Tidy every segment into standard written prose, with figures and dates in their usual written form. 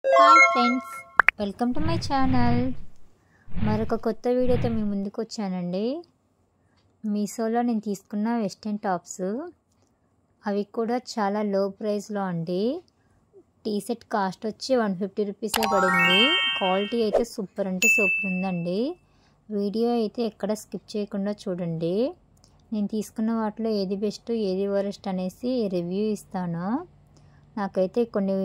Hi friends, welcome to my channel. మరొక కొత్త వీడియోతో మీ ముందుకు వచ్చానండి. మీషోలో నేను తీసుకున్న వెస్ట్రన్ టాప్స్, అవి కూడా చాలా లో ప్రైస్లో అండి. టీ షర్ట్ కాస్ట్ వచ్చి 150 రూపీసే పడింది. క్వాలిటీ అయితే సూపర్ అంటే సూపర్ ఉందండి. వీడియో అయితే ఎక్కడ స్కిప్ చేయకుండా చూడండి. నేను తీసుకున్న వాటిలో ఏది బెస్ట్ ఏది వరస్ట్ అనేసి రివ్యూ ఇస్తాను. నాకైతే కొన్ని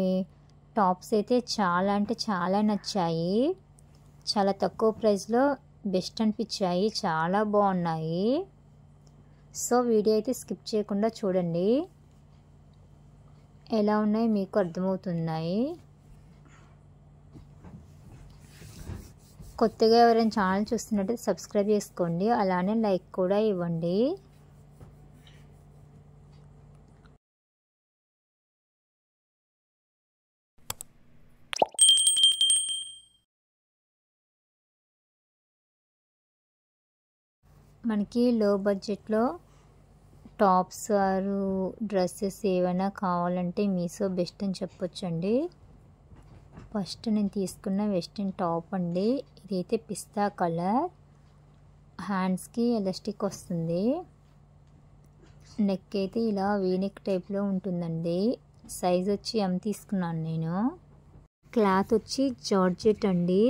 టాప్స్ అయితే చాలా అంటే చాలా నచ్చాయి. చాలా తక్కువ ప్రైస్లో బెస్ట్ అనిపించాయి, చాలా బాగున్నాయి. సో వీడియో అయితే స్కిప్ చేయకుండా చూడండి, ఎలా ఉన్నాయి మీకు అర్థమవుతున్నాయి. కొత్తగా ఎవరైనా ఛానల్ చూస్తున్నట్టు సబ్స్క్రైబ్ చేసుకోండి, అలానే లైక్ కూడా ఇవ్వండి. మనకి లో బడ్జెట్లో టాప్స్ ఆరు డ్రెస్సెస్ ఏమైనా కావాలంటే మీషో బెస్ట్ అని చెప్పొచ్చండి. ఫస్ట్ నేను తీసుకున్న వెస్ట్రన్ టాప్ అండి. ఇదైతే పిస్తా కలర్, హ్యాండ్స్కి ఎలాస్టిక్ వస్తుంది. నెక్ అయితే ఇలా వీనెక్ టైప్లో ఉంటుందండి. సైజ్ వచ్చి ఎం తీసుకున్నాను నేను. క్లాత్ వచ్చి జార్జెట్ అండి.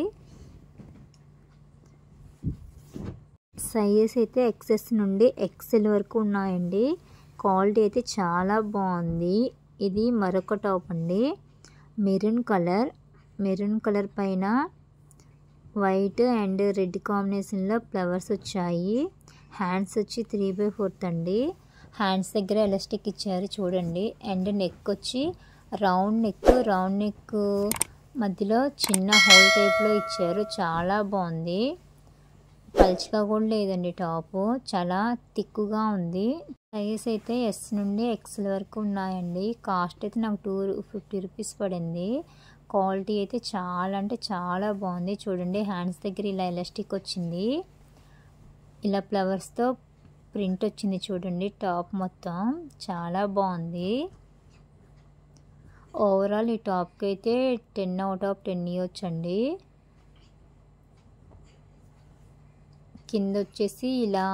సైజెస్ అయితే ఎక్సెస్ నుండి ఎక్సెల్ వరకు ఉన్నాయండి. క్వాలిటీ అయితే చాలా బాగుంది. ఇది మరొక టాప్ అండి, మెరూన్ కలర్ పైన వైట్ అండ్ రెడ్ కాంబినేషన్లో ఫ్లవర్స్ వచ్చాయి. హ్యాండ్స్ వచ్చి 3/4 అండి. హ్యాండ్స్ దగ్గర ఎలాస్టిక్ ఇచ్చారు చూడండి. అండ్ నెక్ వచ్చి రౌండ్ నెక్ మధ్యలో చిన్న హోల్ టైప్లో ఇచ్చారు. చాలా బాగుంది. పల్చగా కూడా లేదండి, టాపు చాలా థిక్గా ఉంది. సైజెస్ అయితే ఎస్ నుండి ఎక్సెల్ వరకు ఉన్నాయండి. కాస్ట్ అయితే నాకు 250 రూపీస్ పడింది. క్వాలిటీ అయితే చాలా అంటే చాలా బాగుంది. చూడండి, హ్యాండ్స్ దగ్గర ఇలా ఎలాస్టిక్ వచ్చింది, ఇలా ఫ్లవర్స్తో ప్రింట్ వచ్చింది చూడండి. టాప్ మొత్తం చాలా బాగుంది. ఓవరాల్ ఈ టాప్కి అయితే 10/10 ఇవ్వచ్చండి. కింద వచ్చేసి ఇలా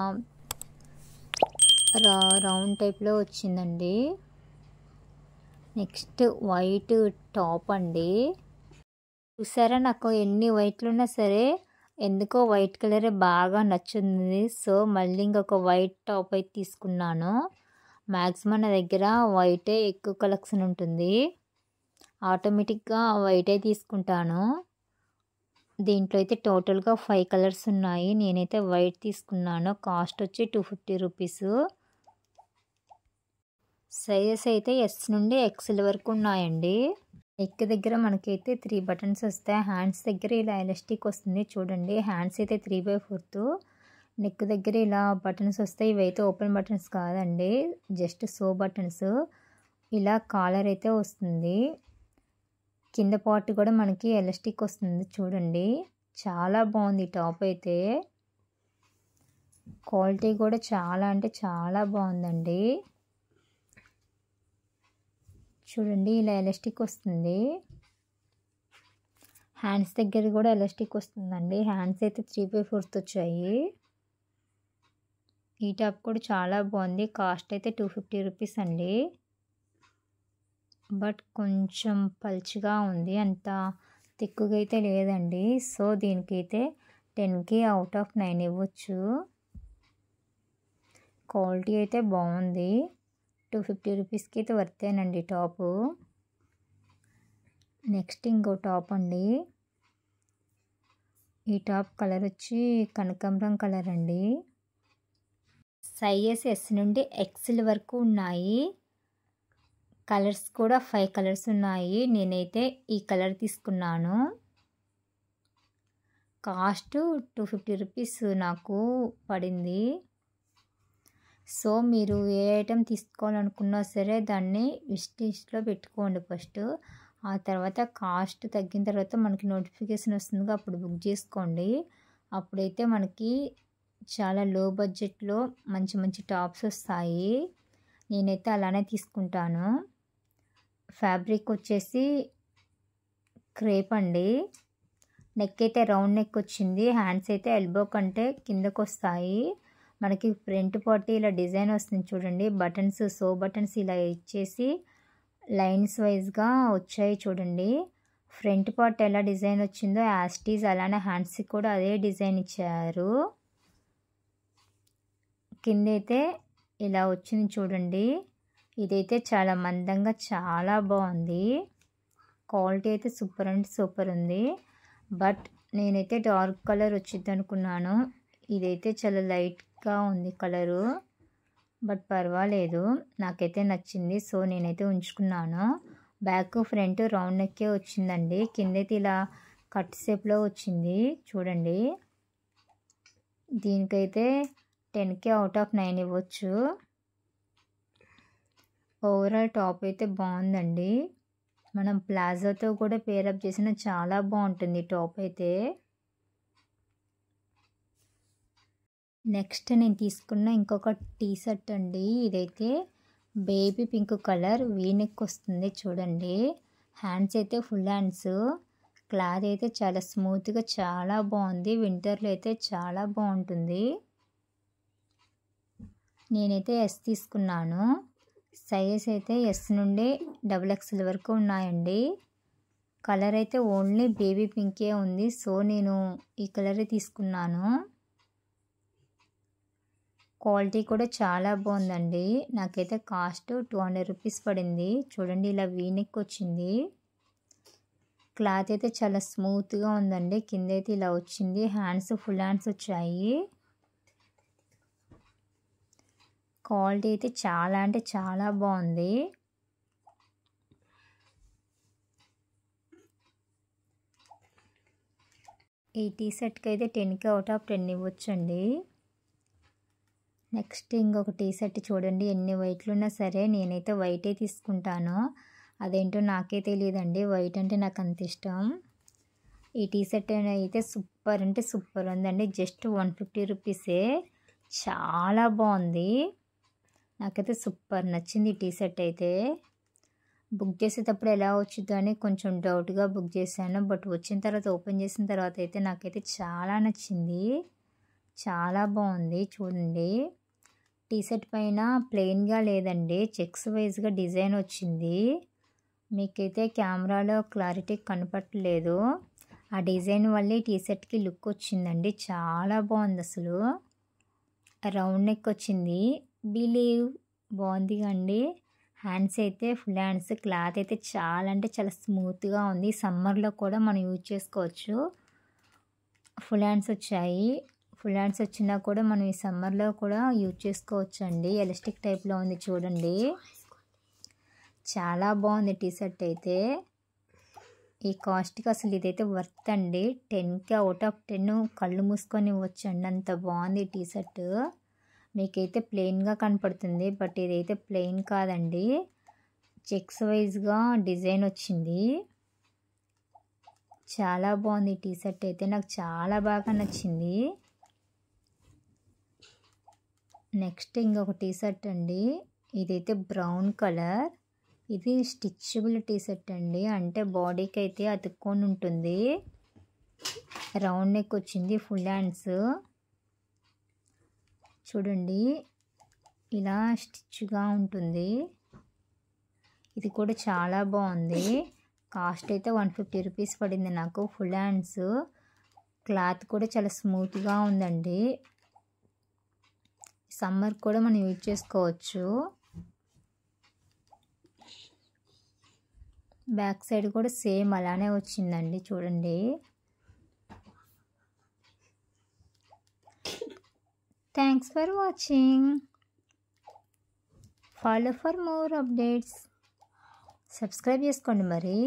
రౌండ్ టైప్లో వచ్చిందండి. నెక్స్ట్ వైట్ టాప్ అండి. చూసారా, నాకు ఎన్ని వైట్లు ఉన్నా సరే ఎందుకో వైట్ కలరే బాగా నచ్చుతుంది. సో మళ్ళీ ఇంకొక వైట్ టాప్ అయితే తీసుకున్నాను. మ్యాక్సిమం నా దగ్గర వైటే ఎక్కువ కలెక్షన్ ఉంటుంది. ఆటోమేటిక్గా వైటే తీసుకుంటాను. దీంట్లో అయితే టోటల్గా 5 కలర్స్ ఉన్నాయి. నేనైతే వైట్ తీసుకున్నాను. కాస్ట్ వచ్చి 250 రూపీస్. సైజెస్ అయితే ఎస్ నుండి ఎక్సెల్ వరకు ఉన్నాయండి. నెక్ దగ్గర మనకైతే 3 బటన్స్ వస్తాయి. హ్యాండ్స్ దగ్గర ఇలా ఎలాస్టిక్ వస్తుంది చూడండి. హ్యాండ్స్ అయితే 3/4. నెక్ దగ్గర ఇలా బటన్స్ వస్తాయి. ఇవైతే ఓపెన్ బటన్స్ కాదండి, జస్ట్ సో బటన్స్. ఇలా కాలర్ అయితే వస్తుంది. కింద పార్ట్ కూడా మనకి ఎలాస్టిక్ వస్తుంది చూడండి. చాలా బాగుంది టాప్ అయితే. క్వాలిటీ కూడా చాలా అంటే చాలా బాగుందండి. చూడండి, ఇలా ఎలాస్టిక్ వస్తుంది. హ్యాండ్స్ దగ్గర కూడా ఎలాస్టిక్ వస్తుందండి. హ్యాండ్స్ అయితే 3/4 వచ్చాయి. ఈ టాప్ కూడా చాలా బాగుంది. కాస్ట్ అయితే 250 రూపీస్ అండి. బట్ కొంచెం పల్చగా ఉంది, అంత తిక్కుగా అయితే లేదండి. సో దీనికైతే 10కి అవుట్ ఆఫ్ 9 ఇవ్వచ్చు. క్వాలిటీ అయితే బాగుంది. 250 రూపీస్కి అయితే వర్తేనండి టాపు. నెక్స్ట్ ఇంకో టాప్ అండి. ఈ టాప్ కలర్ వచ్చి కనకాంబరం కలర్ అండి. సైజెస్ ఎస్ నుండి ఎక్సెల్ వరకు ఉన్నాయి. కలర్స్ కూడా 5 కలర్స్ ఉన్నాయి. నేనైతే ఈ కలర్ తీసుకున్నాను. కాస్ట్ 250 రూపీస్ నాకు పడింది. సో మీరు ఏ ఐటెం తీసుకోవాలనుకున్నా సరే దాన్ని విష్ లిస్ట్లో పెట్టుకోండి ఫస్ట్. ఆ తర్వాత కాస్ట్ తగ్గిన తర్వాత మనకి నోటిఫికేషన్ వస్తుంది, అప్పుడు బుక్ చేసుకోండి. అప్పుడైతే మనకి చాలా లో బడ్జెట్లో మంచి మంచి టాప్స్ వస్తాయి. నేనైతే అలానే తీసుకుంటాను. ఫ్యాబ్రిక్ వచ్చేసి క్రేప్ అండి. నెక్ అయితే రౌండ్ నెక్ వచ్చింది. హ్యాండ్స్ అయితే ఎల్బో కంటే కిందకు వస్తాయి. మనకి ఫ్రంట్ పార్ట్ ఇలా డిజైన్ వస్తుంది చూడండి. బటన్స్ బటన్స్ ఇలా ఇచ్చేసి లైన్స్ వైజ్గా వచ్చాయి చూడండి. ఫ్రంట్ పార్ట్ ఎలా డిజైన్ వచ్చిందో యాస్టీజ్ అలానే హ్యాండ్స్కి కూడా అదే డిజైన్ ఇచ్చారు. కింద అయితే ఇలా వచ్చింది చూడండి. ఇదైతే చాలా మందంగా చాలా బాగుంది. క్వాలిటీ అయితే సూపర్ అంటే సూపర్ ఉంది. బట్ నేనైతే డార్క్ కలర్ వచ్చింది అనుకున్నాను. ఇదైతే చాలా లైట్గా ఉంది కలరు. బట్ పర్వాలేదు, నాకైతే నచ్చింది. సో నేనైతే ఉంచుకున్నాను. బ్యాక్ ఫ్రంట్ రౌండ్ నెక్కే వచ్చిందండి. కిందైతే ఇలా కట్ షేప్లో వచ్చింది చూడండి. దీనికైతే 10K అవుట్ ఆఫ్ 9 ఇవ్వచ్చు. ఓవరాల్ టాప్ అయితే బాగుందండి. మనం ప్లాజోతో కూడా పేరప్ చేసిన చాలా బాగుంటుంది టాప్ అయితే. నెక్స్ట్ నేను తీసుకున్న ఇంకొక టీ షర్ట్ అండి. ఇదైతే బేబీ పింక్ కలర్ వీనెక్ వస్తుంది చూడండి. హ్యాండ్స్ అయితే ఫుల్ హ్యాండ్స్. క్లాత్ అయితే చాలా స్మూత్గా చాలా బాగుంది. వింటర్లో అయితే చాలా బాగుంటుంది. నేనైతే ఎస్ తీసుకున్నాను. సైజెస్ అయితే ఎస్ నుండి XXL వరకు ఉన్నాయండి. కలర్ అయితే ఓన్లీ బేబీ పింకే ఉంది. సో నేను ఈ కలరే తీసుకున్నాను. క్వాలిటీ కూడా చాలా బాగుందండి. నాకైతే కాస్ట్ 200 రూపీస్ పడింది. చూడండి ఇలా వీనెక్ వచ్చింది. క్లాత్ అయితే చాలా స్మూత్గా ఉందండి. కింద అయితే ఇలా వచ్చింది. హ్యాండ్స్ ఫుల్ హ్యాండ్స్ వచ్చాయి. క్వాలిటీ అయితే చాలా అంటే చాలా బాగుంది. ఈ టీ షర్ట్కి అయితే 10K అవుట్ ఆఫ్ 10 ఇవ్వచ్చండి. నెక్స్ట్ ఇంకొక టీ షర్ట్ చూడండి. ఎన్ని వైట్లు ఉన్నా సరే నేనైతే వైటే తీసుకుంటాను. అదేంటో నాకే తెలియదండి. వైట్ అంటే నాకు అంత ఇష్టం. ఈ టీ షర్ట్ అయితే సూపర్ అంటే సూపర్ ఉందండి. జస్ట్ 150 రూపీసే. చాలా బాగుంది. నాకైతే సూపర్ నచ్చింది ఈ టీ షర్ట్ అయితే. బుక్ చేసేటప్పుడు ఎలా వచ్చిందో అని కొంచెం డౌట్గా బుక్ చేశాను. బట్ వచ్చిన తర్వాత ఓపెన్ చేసిన తర్వాత అయితే నాకైతే చాలా నచ్చింది. చాలా బాగుంది చూడండి. టీ షర్ట్ పైన ప్లెయిన్గా లేదండి, చెక్స్ వైజ్గా డిజైన్ వచ్చింది. మీకైతే కెమెరాలో క్లారిటీ కనపడలేదు. ఆ డిజైన్ వల్లే టీ షర్ట్కి లుక్ వచ్చిందండి. చాలా బాగుంది అసలు. రౌండ్ నెక్ వచ్చింది. బిలీవ్ బాగుంది అండి. హ్యాండ్స్ అయితే ఫుల్ హ్యాండ్స్. క్లాత్ అయితే చాలా అంటే చాలా స్మూత్గా ఉంది. సమ్మర్లో కూడా మనం యూజ్ చేసుకోవచ్చు. ఫుల్ హ్యాండ్స్ వచ్చాయి. ఫుల్ హ్యాండ్స్ వచ్చినా కూడా మనం ఈ సమ్మర్లో కూడా యూజ్ చేసుకోవచ్చు అండి. ఎలాస్టిక్ టైప్లో ఉంది చూడండి. చాలా బాగుంది టీ షర్ట్ అయితే. ఈ కాస్ట్కి అసలు ఇదైతే వర్త్ అండి. 10K అవుట్ ఆఫ్ 10 కళ్ళు మూసుకొని ఇవ్వచ్చండి. అంత బాగుంది టీ షర్ట్. మీకైతే ప్లెయిన్గా కనపడుతుంది. బట్ ఇదైతే ప్లెయిన్ కాదండి. చెక్స్ వైజ్గా డిజైన్ వచ్చింది. చాలా బాగుంది టీ షర్ట్ అయితే. నాకు చాలా బాగా నచ్చింది. నెక్స్ట్ ఇంకొక టీ షర్ట్ అండి. ఇదైతే బ్రౌన్ కలర్. ఇది స్టిచబుల్ టీ షర్ట్ అండి. అంటే బాడీకి అయితే అతుక్కొని ఉంటుంది. రౌండ్ నెక్ వచ్చింది. ఫుల్ హ్యాండ్స్ చూడండి ఇలా స్టిచ్గా ఉంటుంది. ఇది కూడా చాలా బాగుంది. కాస్ట్ అయితే 150 రూపీస్ పడింది నాకు. Full hands. క్లాత్ కూడా చాలా స్మూత్గా ఉందండి. సమ్మర్ కూడా మనం యూజ్ చేసుకోవచ్చు. బ్యాక్ సైడ్ కూడా సేమ్ అలానే వచ్చిందండి చూడండి. Thanks for watching. Follow for more updates. Subscribe చేసుకోండి మరి.